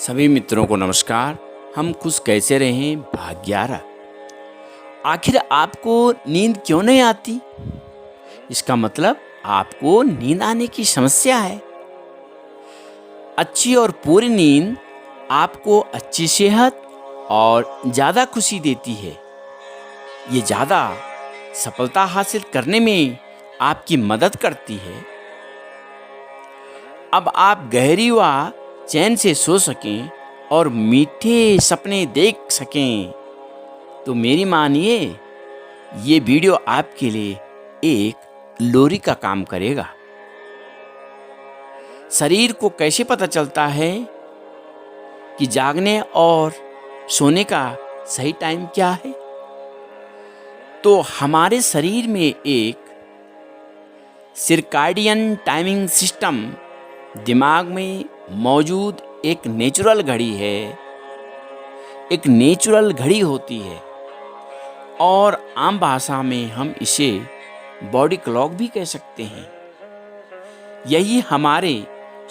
सभी मित्रों को नमस्कार। हम खुश कैसे रहें भाग 11। आखिर आपको नींद क्यों नहीं आती? इसका मतलब आपको नींद आने की समस्या है। अच्छी और पूरी नींद आपको अच्छी सेहत और ज़्यादा खुशी देती है। ये ज़्यादा सफलता हासिल करने में आपकी मदद करती है। अब आप गहरी व चैन से सो सकें और मीठे सपने देख सकें, तो मेरी मानिए ये वीडियो आपके लिए एक लोरी का काम करेगा। शरीर को कैसे पता चलता है कि जागने और सोने का सही टाइम क्या है? तो हमारे शरीर में एक सर्काडियन टाइमिंग सिस्टम, दिमाग में मौजूद एक नेचुरल घड़ी है। एक नेचुरल घड़ी होती है और आम भाषा में हम इसे बॉडी क्लॉक भी कह सकते हैं। यही हमारे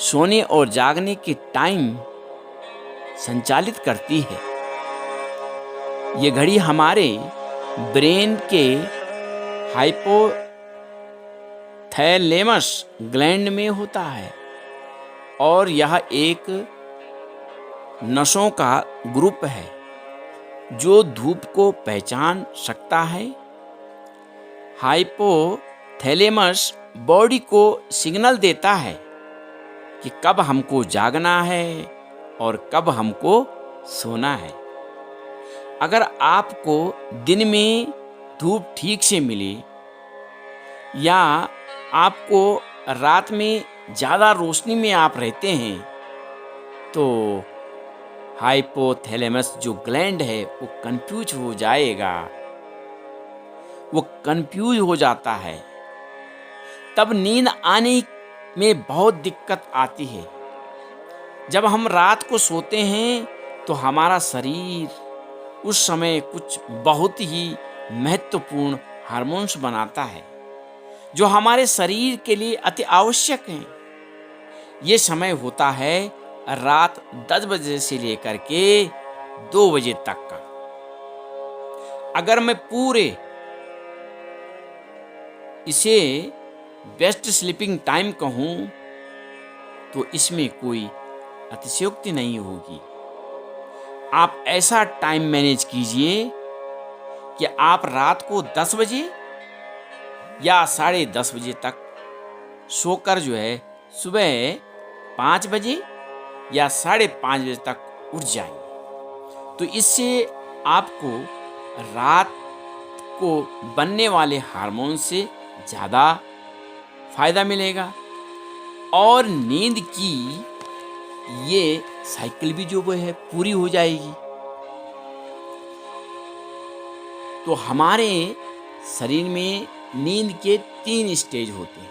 सोने और जागने के टाइम संचालित करती है। ये घड़ी हमारे ब्रेन के हाइपोथैलेमस ग्लैंड में होता है और यह एक नसों का ग्रुप है जो धूप को पहचान सकता है। हाइपोथैलेमस बॉडी को सिग्नल देता है कि कब हमको जागना है और कब हमको सोना है। अगर आपको दिन में धूप ठीक से मिले या आपको रात में ज़्यादा रोशनी में आप रहते हैं, तो हाइपोथैलेमस जो ग्लैंड है वो कंफ्यूज हो जाएगा। वो कंफ्यूज हो जाता है। तब नींद आने में बहुत दिक्कत आती है। जब हम रात को सोते हैं तो हमारा शरीर उस समय कुछ बहुत ही महत्वपूर्ण हार्मोन्स बनाता है जो हमारे शरीर के लिए अति आवश्यक हैं। ये समय होता है रात 10 बजे से लेकर के 2 बजे तक का। अगर मैं पूरे इसे बेस्ट स्लीपिंग टाइम कहूँ तो इसमें कोई अतिशयोक्ति नहीं होगी। आप ऐसा टाइम मैनेज कीजिए कि आप रात को 10 बजे या 10:30 बजे तक सोकर जो है सुबह 5 बजे या 5:30 बजे तक उठ जाएंगे। तो इससे आपको रात को बनने वाले हार्मोन से ज़्यादा फायदा मिलेगा और नींद की ये साइकिल भी जो वो है पूरी हो जाएगी। तो हमारे शरीर में नींद के 3 स्टेज होते हैं।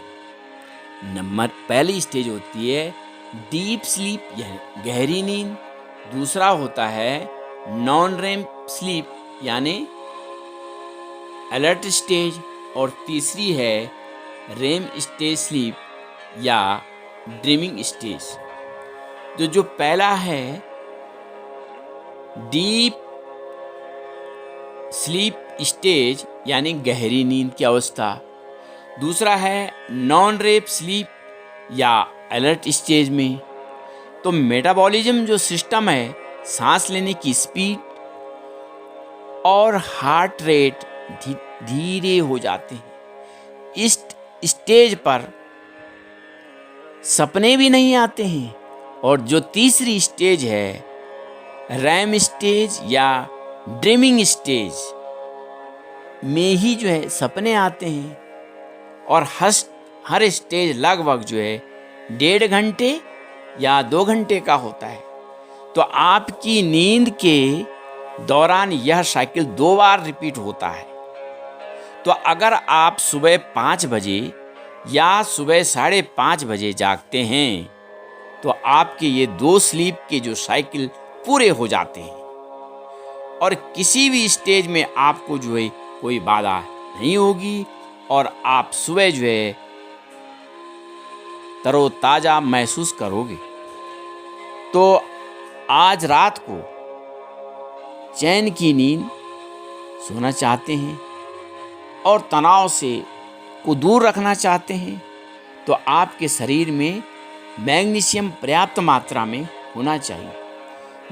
पहली स्टेज होती है डीप स्लीप यानी गहरी नींद। दूसरा होता है नॉन रेम स्लीप यानी अलर्ट स्टेज। और तीसरी है रेम स्टेज स्लीप या ड्रीमिंग स्टेज। जो पहला है डीप स्लीप स्टेज यानी गहरी नींद की अवस्था। दूसरा है नॉन रेम स्लीप या अलर्ट स्टेज में। तो मेटाबॉलिज्म जो सिस्टम है, सांस लेने की स्पीड और हार्ट रेट धीरे हो जाते हैं। इस स्टेज पर सपने भी नहीं आते हैं। और जो तीसरी स्टेज है रैम स्टेज या ड्रीमिंग स्टेज में ही जो है सपने आते हैं। और हर स्टेज लगभग जो है 1.5 घंटे या 2 घंटे का होता है। तो आपकी नींद के दौरान यह साइकिल 2 बार रिपीट होता है। तो अगर आप सुबह 5 बजे या सुबह 5:30 बजे जागते हैं तो आपके ये 2 स्लीप के जो साइकिल पूरे हो जाते हैं और किसी भी स्टेज में आपको जो है कोई बाधा नहीं होगी और आप सुबह जो है तरोताज़ा महसूस करोगे। तो आज रात को चैन की नींद सोना चाहते हैं और तनाव से को दूर रखना चाहते हैं, तो आपके शरीर में मैग्नीशियम पर्याप्त मात्रा में होना चाहिए।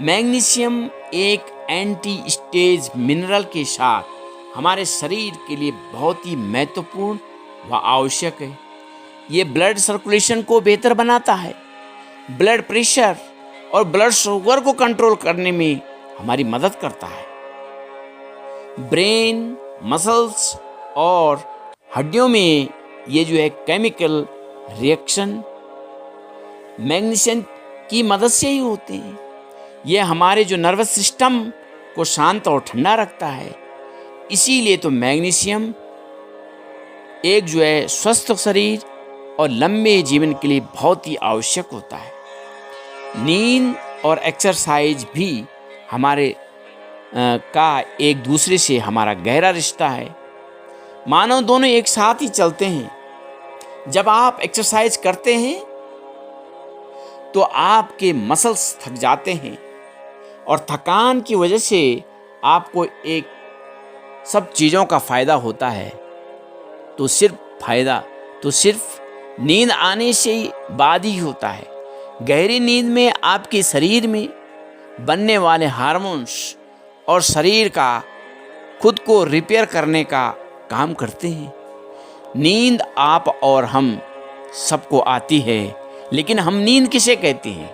मैग्नीशियम एक एंटी स्टेज मिनरल के साथ हमारे शरीर के लिए बहुत ही महत्वपूर्ण व आवश्यक है। ये ब्लड सर्कुलेशन को बेहतर बनाता है, ब्लड प्रेशर और ब्लड शुगर को कंट्रोल करने में हमारी मदद करता है। ब्रेन, मसल्स और हड्डियों में ये जो है केमिकल रिएक्शन मैग्नीशियम की मदद से ही होते हैं। ये हमारे जो नर्वस सिस्टम को शांत और ठंडा रखता है। इसीलिए तो मैग्नीशियम एक जो है स्वस्थ शरीर और लंबे जीवन के लिए बहुत ही आवश्यक होता है। नींद और एक्सरसाइज भी हमारे का एक दूसरे से हमारा गहरा रिश्ता है। मानो दोनों एक साथ ही चलते हैं। जब आप एक्सरसाइज करते हैं तो आपके मसल्स थक जाते हैं और थकान की वजह से आपको एक सब चीज़ों का फ़ायदा होता है, तो सिर्फ नींद आने से ही बाद ही होता है। गहरी नींद में आपके शरीर में बनने वाले हार्मोन्स और शरीर का खुद को रिपेयर करने का काम करते हैं। नींद आप और हम सबको आती है, लेकिन हम नींद किसे कहते हैं?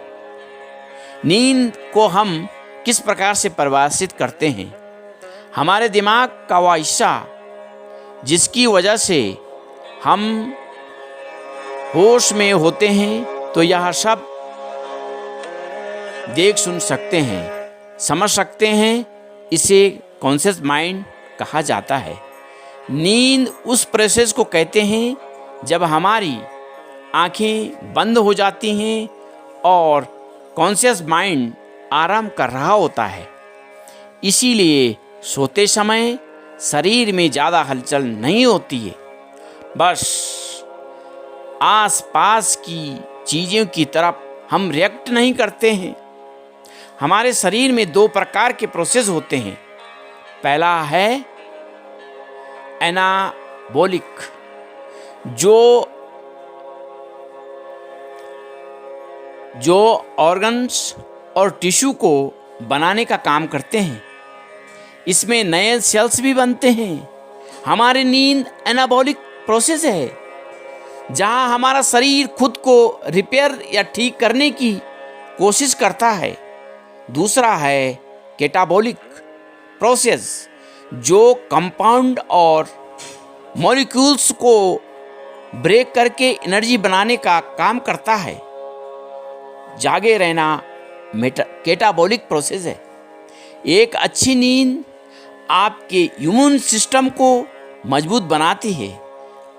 नींद को हम किस प्रकार से परिभाषित करते हैं? हमारे दिमाग का वह हिस्सा जिसकी वजह से हम होश में होते हैं, तो यह सब देख सुन सकते हैं, समझ सकते हैं। इसे कॉन्शियस माइंड कहा जाता है। नींद उस प्रोसेस को कहते हैं जब हमारी आंखें बंद हो जाती हैं और कॉन्शियस माइंड आराम कर रहा होता है। इसीलिए सोते समय शरीर में ज़्यादा हलचल नहीं होती है, बस आसपास की चीज़ों की तरफ हम रिएक्ट नहीं करते हैं। हमारे शरीर में दो प्रकार के प्रोसेस होते हैं। पहला है एनाबॉलिक, जो ऑर्गन्स और टिश्यू को बनाने का काम करते हैं। इसमें नए सेल्स भी बनते हैं। हमारी नींद एनाबॉलिक प्रोसेस है, जहां हमारा शरीर खुद को रिपेयर या ठीक करने की कोशिश करता है। दूसरा है कैटाबॉलिक प्रोसेस, जो कंपाउंड और मॉलिक्यूल्स को ब्रेक करके एनर्जी बनाने का काम करता है। जागे रहना कैटाबॉलिक प्रोसेस है। एक अच्छी नींद आपके इम्यून सिस्टम को मजबूत बनाती है,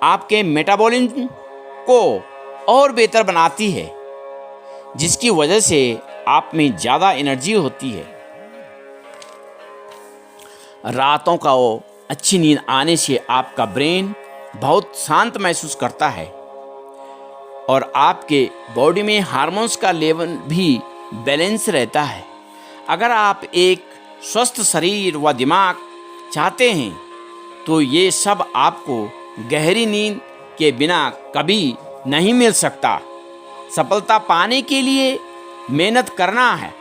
आपके मेटाबॉलिज्म को और बेहतर बनाती है, जिसकी वजह से आप में ज़्यादा एनर्जी होती है। रातों का वो अच्छी नींद आने से आपका ब्रेन बहुत शांत महसूस करता है और आपके बॉडी में हार्मोन्स का लेवल भी बैलेंस रहता है। अगर आप एक स्वस्थ शरीर व दिमाग चाहते हैं, तो ये सब आपको गहरी नींद के बिना कभी नहीं मिल सकता। सफलता पाने के लिए मेहनत करना है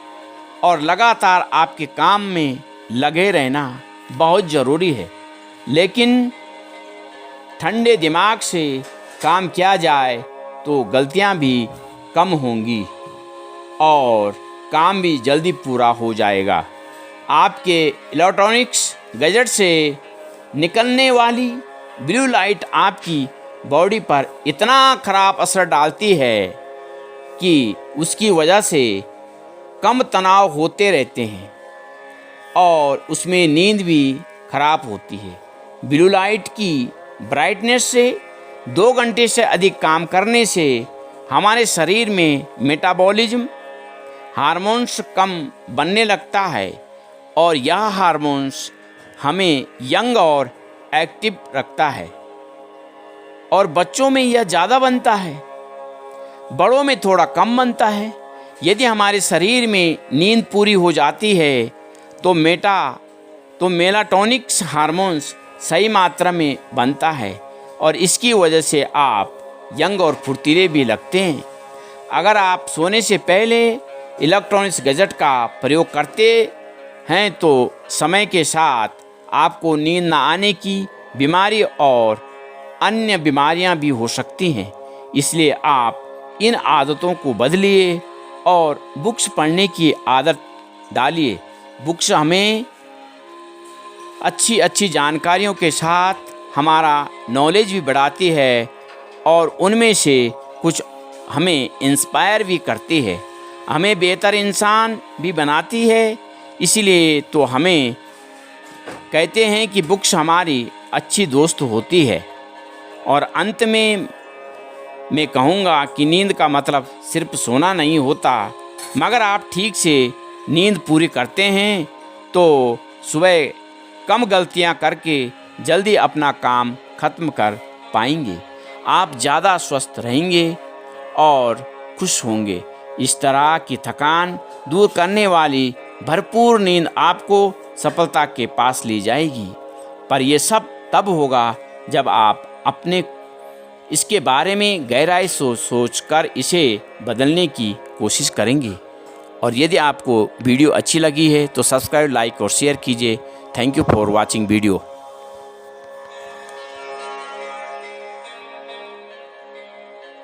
और लगातार आपके काम में लगे रहना बहुत ज़रूरी है। लेकिन ठंडे दिमाग से काम किया जाए तो गलतियां भी कम होंगी और काम भी जल्दी पूरा हो जाएगा। आपके इलेक्ट्रॉनिक्स गैजेट से निकलने वाली ब्लू लाइट आपकी बॉडी पर इतना खराब असर डालती है कि उसकी वजह से कम तनाव होते रहते हैं और उसमें नींद भी खराब होती है। ब्लू लाइट की ब्राइटनेस से 2 घंटे से अधिक काम करने से हमारे शरीर में मेटाबॉलिज्म हार्मोन्स कम बनने लगता है और यह हार्मोन्स हमें यंग और एक्टिव रखता है। और बच्चों में यह ज़्यादा बनता है, बड़ों में थोड़ा कम बनता है। यदि हमारे शरीर में नींद पूरी हो जाती है तो मेलाटोनिक हार्मोन्स सही मात्रा में बनता है और इसकी वजह से आप यंग और फुर्तीले भी लगते हैं। अगर आप सोने से पहले इलेक्ट्रॉनिक्स गैजेट का प्रयोग करते हैं तो समय के साथ आपको नींद न आने की बीमारी और अन्य बीमारियां भी हो सकती हैं। इसलिए आप इन आदतों को बदलिए और बुक्स पढ़ने की आदत डालिए। बुक्स हमें अच्छी अच्छी जानकारियों के साथ हमारा नॉलेज भी बढ़ाती है और उनमें से कुछ हमें इंस्पायर भी करती है, हमें बेहतर इंसान भी बनाती है। इसीलिए तो हमें कहते हैं कि बुक्स हमारी अच्छी दोस्त होती है। और अंत में मैं कहूँगा कि नींद का मतलब सिर्फ सोना नहीं होता, मगर आप ठीक से नींद पूरी करते हैं तो सुबह कम गलतियाँ करके जल्दी अपना काम खत्म कर पाएंगे। आप ज़्यादा स्वस्थ रहेंगे और खुश होंगे। इस तरह की थकान दूर करने वाली भरपूर नींद आपको सफलता के पास ले जाएगी। पर यह सब तब होगा जब आप अपने इसके बारे में गहराई से सोच कर इसे बदलने की कोशिश करेंगे। और यदि आपको वीडियो अच्छी लगी है तो सब्सक्राइब, लाइक और शेयर कीजिए। Thank you for watching video.